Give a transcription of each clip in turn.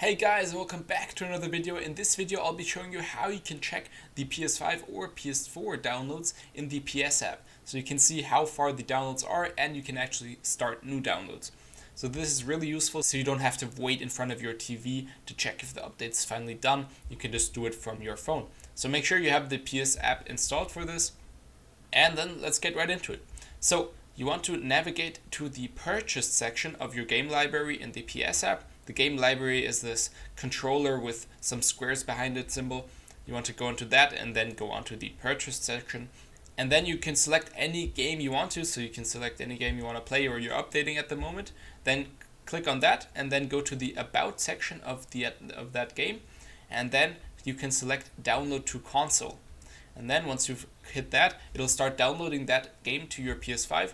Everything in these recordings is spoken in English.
Hey guys, welcome back to another video. In this video I'll be showing you how you can check the PS5 or PS4 downloads in the PS app. So you can see how far the downloads are and you can actually start new downloads. So this is really useful so you don't have to wait in front of your TV to check if the update's finally done. You can just do it from your phone. So make sure you have the PS app installed for this, and then let's get right into it. So you want to navigate to the purchased section of your game library in the PS app. The game library is this controller with some squares behind it symbol. You want to go into that and then go onto the purchased section. And then you can select any game you want to. So you can select any game you want to play or you're updating at the moment. Then click on that and then go to the about section of that game. And then you can select download to console. And then once you've hit that, it'll start downloading that game to your PS5.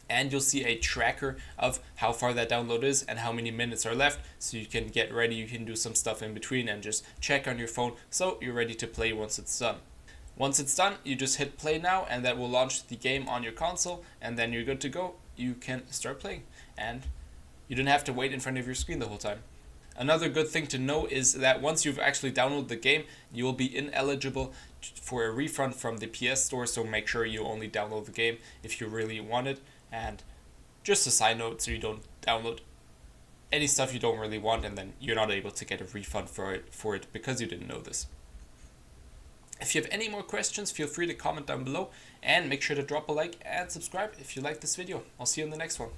And you'll see a tracker of how far that download is and how many minutes are left, so you can get ready. You can do some stuff in between and just check on your phone so you're ready to play once it's done. Once it's done, you just hit play now and that will launch the game on your console, and then you're good to go. You can start playing and you don't have to wait in front of your screen the whole time. Another good thing to know is that once you've actually downloaded the game, you will be ineligible for a refund from the PS Store, so make sure you only download the game if you really want it. And just a side note, so you don't download any stuff you don't really want and then you're not able to get a refund for it because you didn't know this. If you have any more questions, feel free to comment down below and make sure to drop a like and subscribe if you like this video. I'll see you in the next one.